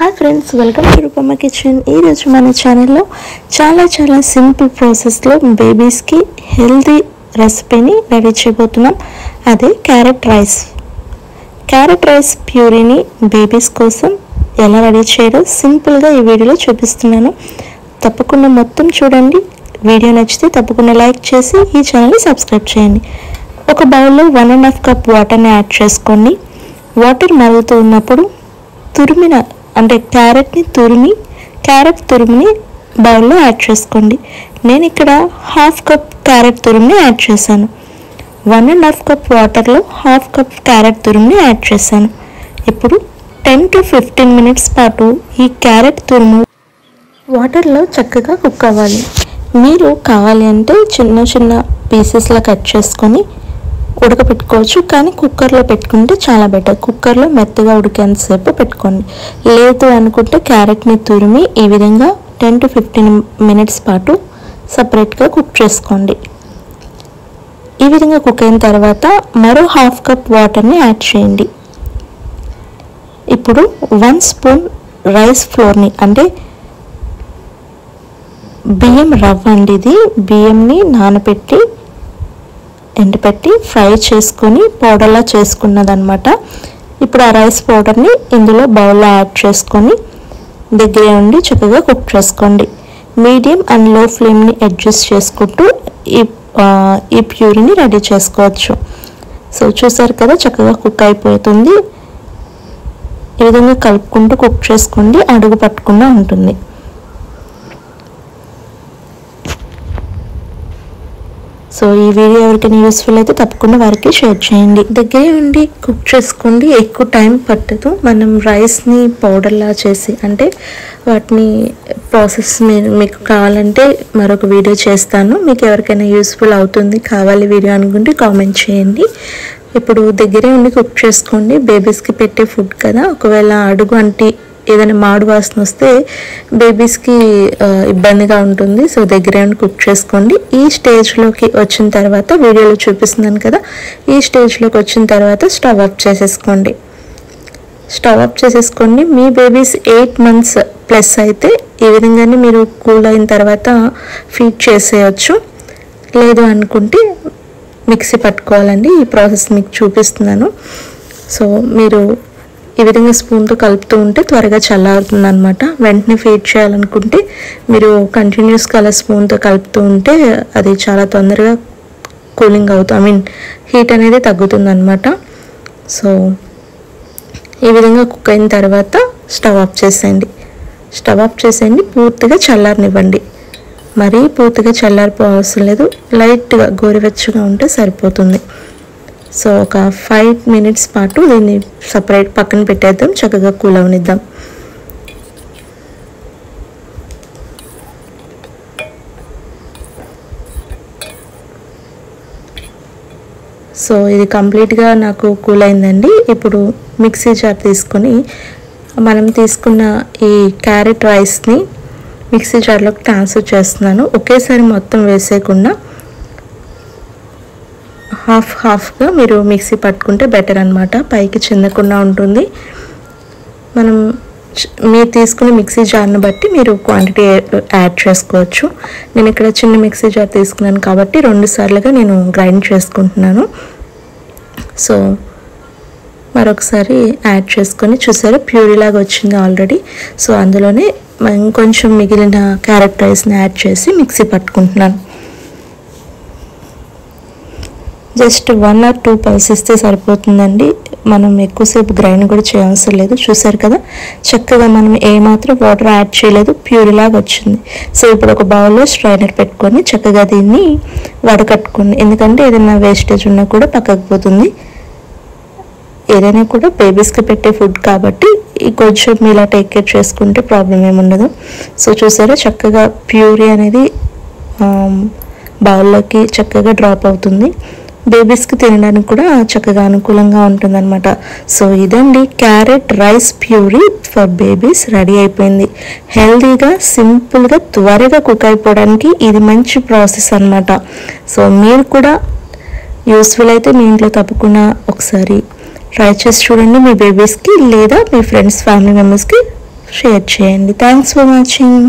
Hi friends, welcome to Roopamma kitchen. ఈరోజు మన ఛానల్లో చాలా సింపుల్ ప్రాసెస్లో బేబీస్కి హెల్తీ రెసిపీని రెడీ చేయబోతున్నాం. అదే క్యారెట్ రైస్. క్యారెట్ రైస్ ప్యూరీని బేబీస్ కోసం ఎలా రెడీ చేయడం సింపుల్గా ఈ వీడియోలో చూపిస్తున్నాను. తప్పకుండా మొత్తం చూడండి. వీడియో నచ్చితే తప్పకుండా లైక్ చేసి ఈ ఛానల్ని సబ్స్క్రైబ్ చేయండి. ఒక బౌల్లో 1.5 కప్ వాటర్ని యాడ్ చేసుకోండి. వాటర్ మరుగుతూ ఉన్నప్పుడు క్యారెట్ తురుముని బౌల్లో యాడ్ చేసుకోండి. నేను ఇక్కడ 1/2 కప్ క్యారెట్ తురుముని యాడ్ చేశాను. 1.5 కప్ వాటర్లో 1/2 కప్ క్యారెట్ తురుముని యాడ్ చేశాను. ఇప్పుడు 10 to 15 మినిట్స్ పాటు ఈ క్యారెట్ తురుము వాటర్లో చక్కగా కుక్ అవ్వాలి. మీరు కావాలి అంటే చిన్న పీసెస్లా కట్ చేసుకొని ఉడకపెట్టుకోవచ్చు, కానీ కుక్కర్లో పెట్టుకుంటే చాలా బెటర్. కుక్కర్లో మెత్తగా ఉడికేంతసేపు పెట్టుకోండి. లేదు అనుకుంటే క్యారెట్ని తురిమి ఈ విధంగా 10 to 15 మినిట్స్ పాటు సపరేట్గా కుక్ చేసుకోండి. ఈ విధంగా కుక్ అయిన తర్వాత మరో 1/2 కప్ వాటర్ని యాడ్ చేయండి. ఇప్పుడు 1 స్పూన్ రైస్ ఫ్లోర్ని, అంటే బియ్యం రవ్వ అండి, ఇది బియ్యంని నానబెట్టి ఎండపెట్టి ఫ్రై చేసుకొని పౌడర్లా చేసుకున్నదనమాట. ఇప్పుడు ఆ రైస్ పౌడర్ని ఇందులో బౌల్లో యాడ్ చేసుకొని దగ్గర ఉండి చక్కగా కుక్ చేసుకోండి. మీడియం అండ్ లో ఫ్లేమ్ని అడ్జస్ట్ చేసుకుంటూ ఈ ప్యూరీని రెడీ చేసుకోవచ్చు. సో చూసారు కదా, చక్కగా కుక్ అయిపోతుంది. ఈ విధంగా కలుపుకుంటూ కుక్ చేసుకోండి, అడుగు పట్టకుండా ఉంటుంది. సో ఈ వీడియో ఎవరికైనా యూస్ఫుల్ అయితే తప్పకుండా వారికి షేర్ చేయండి. దగ్గరే ఉండి కుక్ చేసుకోండి, ఎక్కువ టైం పట్టదు. మనం రైస్ని పౌడర్లా చేసి, అంటే వాటిని ప్రాసెస్ మీకు కావాలంటే మరొక వీడియో చేస్తాను. మీకు ఎవరికైనా యూస్ఫుల్ అవుతుంది, కావాలి వీడియో అనుకుంటే కామెంట్ చేయండి. ఇప్పుడు దగ్గరే ఉండి కుక్ చేసుకోండి. బేబీస్కి పెట్టే ఫుడ్ కదా, ఒకవేళ అడుగు అంటే ఏదైనా మాడు వాసన వస్తే బేబీస్కి ఇబ్బందిగా ఉంటుంది. సో దగ్గరే ఉండి కుక్ చేసుకోండి. ఈ స్టేజ్లోకి వచ్చిన తర్వాత, వీడియోలో చూపిస్తున్నాను కదా, ఈ స్టేజ్లోకి వచ్చిన తర్వాత స్టవ్ ఆఫ్ చేసేసుకోండి. మీ బేబీస్ 8 months ప్లస్ అయితే ఈ విధంగానే మీరు కూల్ అయిన తర్వాత ఫీడ్ చేసేయచ్చు. లేదు అనుకుంటే మిక్సీ పట్టుకోవాలండి. ఈ ప్రాసెస్ మీకు చూపిస్తున్నాను. సో మీరు ఈ విధంగా స్పూన్తో కలుపుతూ ఉంటే త్వరగా చల్లారుతుంది అనమాట. వెంటనే ఫీడ్ చేయాలనుకుంటే మీరు కంటిన్యూస్గా అలా స్పూన్తో కలుపుతూ ఉంటే అది చాలా తొందరగా కూలింగ్ అవుతుంది, హీట్ అనేది తగ్గుతుంది అనమాట. సో ఈ విధంగా కుక్ అయిన తర్వాత స్టవ్ ఆఫ్ చేసేయండి. పూర్తిగా చల్లారనివ్వండి. మరీ పూర్తిగా చల్లారిపోవసరం లేదు, లైట్గా గోరువెచ్చగా ఉంటే సరిపోతుంది. సో ఒక 5 minutes పాటు దీన్ని సపరేట్ పక్కన పెట్టేద్దాం, చక్కగా కూల్ అవనిద్దాం. సో ఇది కంప్లీట్గా నాకు కూల్ అయిందండి. ఇప్పుడు మిక్సీ జార్ తీసుకొని మనం తీసుకున్న ఈ క్యారెట్ రైస్ని మిక్సీ జార్లోకి ట్రాన్స్ఫర్ చేస్తున్నాను. ఒకేసారి మొత్తం వేసేయకుండా హాఫ్గా మీరు మిక్సీ పట్టుకుంటే బెటర్ అనమాట, పైకి చిందకుండా ఉంటుంది. మీరు తీసుకునే మిక్సీ జార్ని బట్టి మీరు క్వాంటిటీ యాడ్ చేసుకోవచ్చు. నేను ఇక్కడ చిన్న మిక్సీ జార్ తీసుకున్నాను కాబట్టి 2 సార్లుగా నేను గ్రైండ్ చేసుకుంటున్నాను. సో మరొకసారి యాడ్ చేసుకొని, చూసారా ప్యూరీ లాగా వచ్చింది ఆల్రెడీ. సో అందులోనే ఇంకొంచెం మిగిలిన క్యారెట్ రైస్ని యాడ్ చేసి మిక్సీ పట్టుకుంటున్నాను. జస్ట్ 1 or 2 pulses ఇస్తే సరిపోతుందండి. మనం ఎక్కువసేపు గ్రైండ్ కూడా చేయవసరం లేదు. చూసారు కదా, చక్కగా మనం ఏమాత్రం వాటర్ యాడ్ చేయలేదు, ప్యూరీ లాగా వచ్చింది. సో ఇప్పుడు ఒక బౌల్లో స్ట్రైనర్ పెట్టుకొని చక్కగా దీన్ని వడకట్టుకోండి. ఎందుకంటే ఏదైనా వేస్టేజ్ ఉన్నా కూడా పక్కకు పోతుంది. ఏదైనా కూడా బేబీస్కి పెట్టే ఫుడ్ కాబట్టి కొంచెం ఇలా టేక్ కేర్ చేసుకుంటే ప్రాబ్లం ఏముండదు. సో చూసారా, చక్కగా ప్యూరీ అనేది బౌల్లోకి చక్కగా డ్రాప్ అవుతుంది. బేబీస్కి తినడానికి కూడా చక్కగా అనుకూలంగా ఉంటుందన్నమాట. సో ఇదండి carrot rice puree for babies ready అయిపోయింది. హెల్తీగా, సింపుల్గా, త్వరగా కుక్ అయిపోవడానికి ఇది మంచి ప్రాసెస్ అనమాట. సో మీరు కూడా యూస్ఫుల్ అయితే మీ ఇంట్లో తప్పకుండా ఒకసారి ట్రై చేసి చూడండి మీ బేబీస్కి, లేదా మీ ఫ్రెండ్స్ ఫ్యామిలీ మెంబర్స్కి షేర్ చేయండి. Thanks for watching.